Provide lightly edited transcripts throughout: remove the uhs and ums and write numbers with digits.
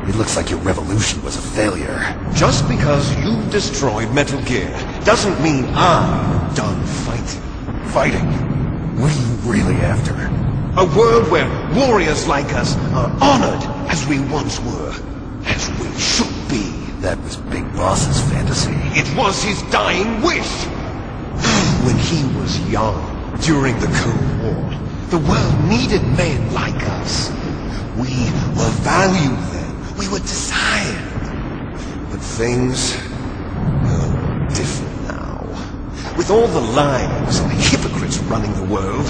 It looks like your revolution was a failure. Just because you destroyed Metal Gear doesn't mean I'm done fighting. Fighting? What are you really after? A world where warriors like us are honored as we once were, as we should be. That was Big Boss's fantasy. It was his dying wish. When he was young, during the Cold War, the world needed men like us. We were valued then. We were desired. But things are different now. With all the lies and hypocrites running the world,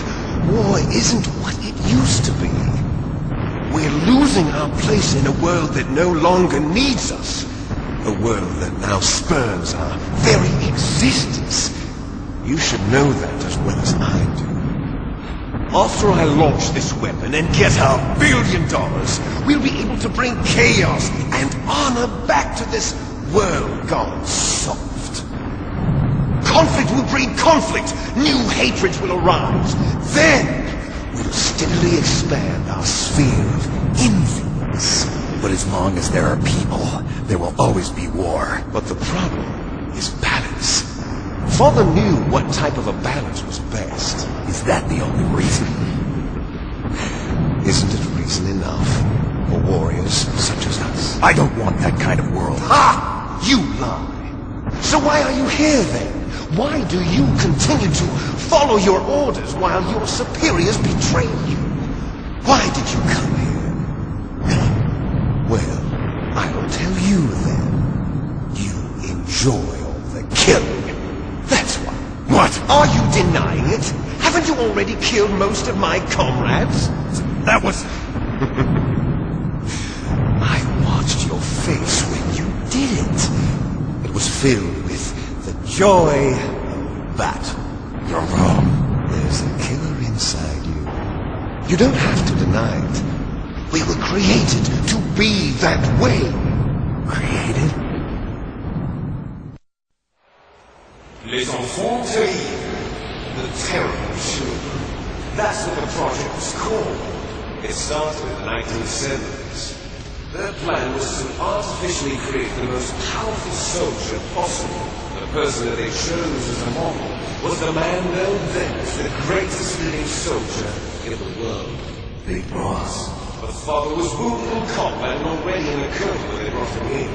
war isn't what it used to be. We're losing our place in a world that no longer needs us. A world that now spurns our very existence. You should know that as well as I do. After I launch this weapon and get our $1 billion, we'll be able to bring chaos and honor back to this world gone soft. Conflict will breed conflict. New hatreds will arise. Then we'll steadily expand our sphere of influence. But as long as there are people, there will always be war. But the problem is balance. Father knew what type of a balance was best. Is that the only reason? Isn't it reason enough for warriors such as us? I don't want that kind of world. Ha! You lie. So why are you here then? Why do you continue to follow your orders while your superiors betray you? Why did you come here? Well, I'll tell you then. You enjoy all the killing. That's why. What? Are you denying it? Haven't you already killed most of my comrades? That was... I watched your face when you did it. It was filled with the joy of battle. You're wrong. There's a killer inside you. You don't have to deny it. We were created to be that way. Created? Les enfants terribles. The terrible children. That's what the project was called. It started in the 1970s. Their plan was to artificially create the most powerful soldier possible. The person that they chose as a model was the man known then as the greatest living soldier in the world. Big Boss. But Father was wounded in combat and already in a coma when they brought him in.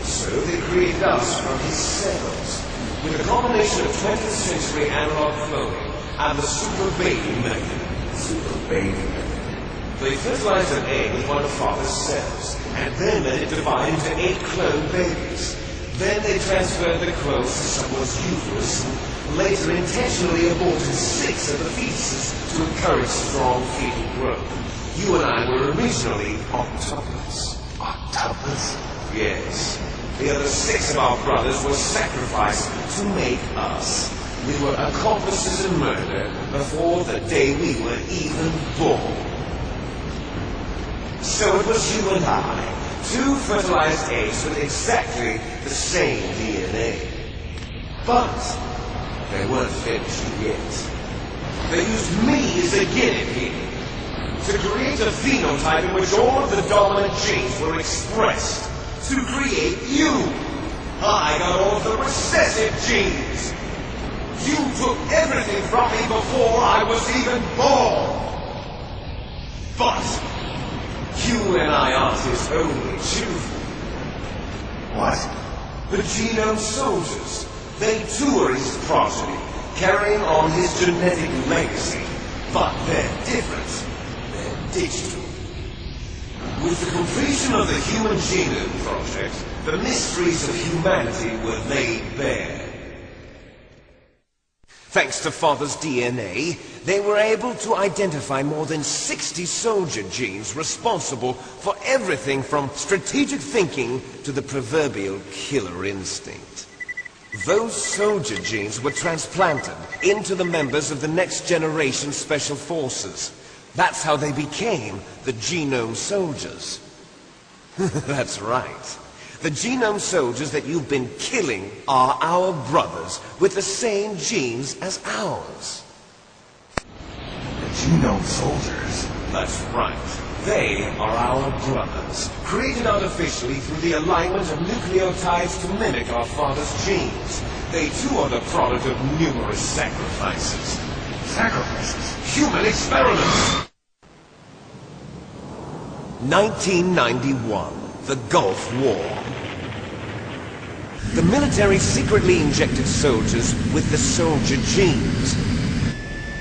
So they created us from his cells, with a combination of 20th century analog cloning and the super baby method. Super baby method. They fertilized an egg with one of Father's cells, and then let it divide into 8 clone babies. Then they transferred the clones to someone's uterus, and later intentionally aborted 6 of the fetuses to encourage strong fetal growth. You and I were originally octuplets. Octuplets? Yes. The other 6 of our brothers were sacrificed to make us. We were accomplices in murder before the day we were even born. So it was you and I, 2 fertilized eggs with exactly the same DNA. But they weren't finished yet. They used me as a guinea pig to create a phenotype in which all of the dominant genes were expressed. To create you. I got all of the recessive genes. You took everything from me before I was even born. But you and I aren't his only children. What? The genome soldiers. They too are his progeny, carrying on his genetic legacy. But they're different. They're digital. With the completion of the Human Genome Project, the mysteries of humanity were laid bare. Thanks to Father's DNA, they were able to identify more than 60 soldier genes responsible for everything from strategic thinking to the proverbial killer instinct. Those soldier genes were transplanted into the members of the next generation special forces. That's how they became the genome soldiers. That's right. The genome soldiers that you've been killing are our brothers with the same genes as ours. The genome soldiers? That's right. They are our brothers, created artificially through the alignment of nucleotides to mimic our father's genes. They too are the product of numerous sacrifices. Sacrifices? Human experiments! 1991, the Gulf War. The military secretly injected soldiers with the soldier genes.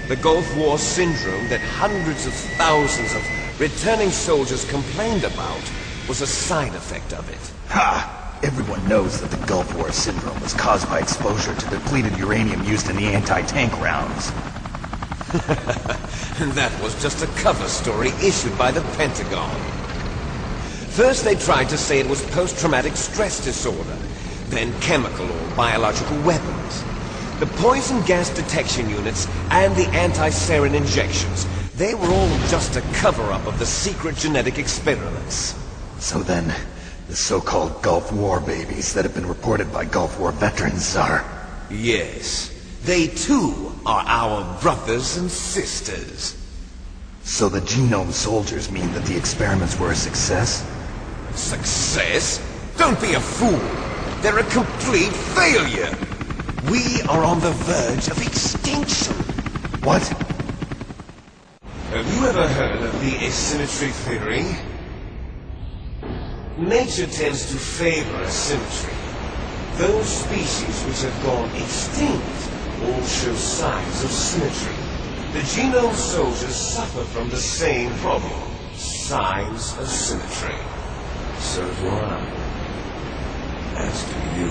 The Gulf War syndrome that hundreds of thousands of returning soldiers complained about was a side effect of it. Ha! Everyone knows that the Gulf War syndrome was caused by exposure to depleted uranium used in the anti-tank rounds. And that was just a cover story issued by the Pentagon. First they tried to say it was post-traumatic stress disorder, then chemical or biological weapons. The poison gas detection units and the anti-sarin injections, they were all just a cover-up of the secret genetic experiments. So then, the so-called Gulf War babies that have been reported by Gulf War veterans are... Yes, they too are our brothers and sisters. So the genome soldiers mean that the experiments were a success? Success? Don't be a fool! They're a complete failure! We are on the verge of extinction! What? Have you ever heard of the asymmetry theory? Nature tends to favor asymmetry. Those species which have gone extinct all show signs of symmetry. The genome soldiers suffer from the same problem. Signs of symmetry. So do I. As do you.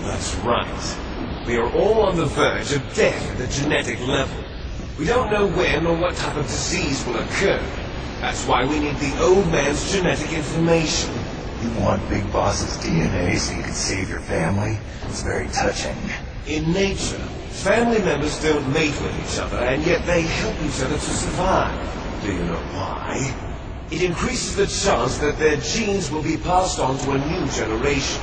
That's right. We are all on the verge of death at the genetic level. We don't know when or what type of disease will occur. That's why we need the old man's genetic information. You want Big Boss's DNA so you can save your family? It's very touching. In nature, family members don't mate with each other, and yet they help each other to survive. Do you know why? It increases the chance that their genes will be passed on to a new generation.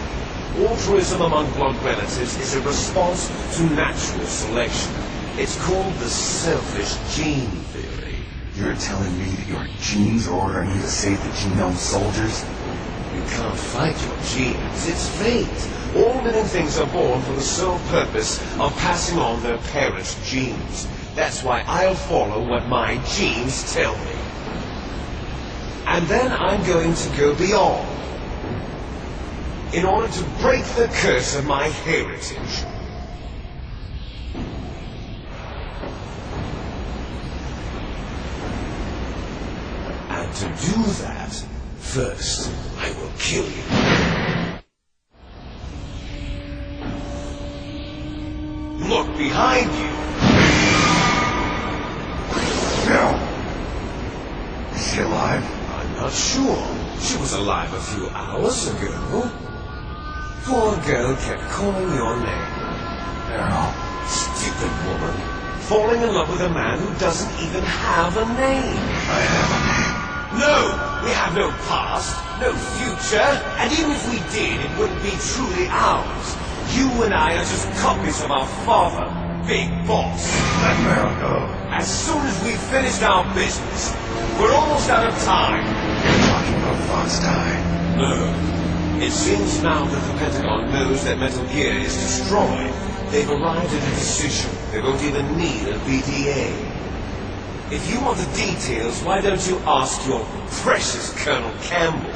Altruism among blood relatives is a response to natural selection. It's called the selfish gene theory. You're telling me that your genes are ordering you to save the genome soldiers? You can't fight your genes. It's fate. All living things are born for the sole purpose of passing on their parents' genes. That's why I'll follow what my genes tell me. And then I'm going to go beyond. In order to break the curse of my heritage. And to do that, first, I will kill you. Look behind you! No! Is she alive? I'm not sure. She was alive a few hours ago. Poor girl kept calling your name. No. Stupid woman. Falling in love with a man who doesn't even have a name. I have a name. No! We have no past, no future, and even if we did, it wouldn't be truly ours. You and I are just copies of our father, Big Boss. Let Meryl go. As soon as we've finished our business, we're almost out of time. You're talking about Fox time. No. It seems now that the Pentagon knows that Metal Gear is destroyed. They've arrived at a decision. They won't even need a BDA. If you want the details, why don't you ask your precious Colonel Campbell?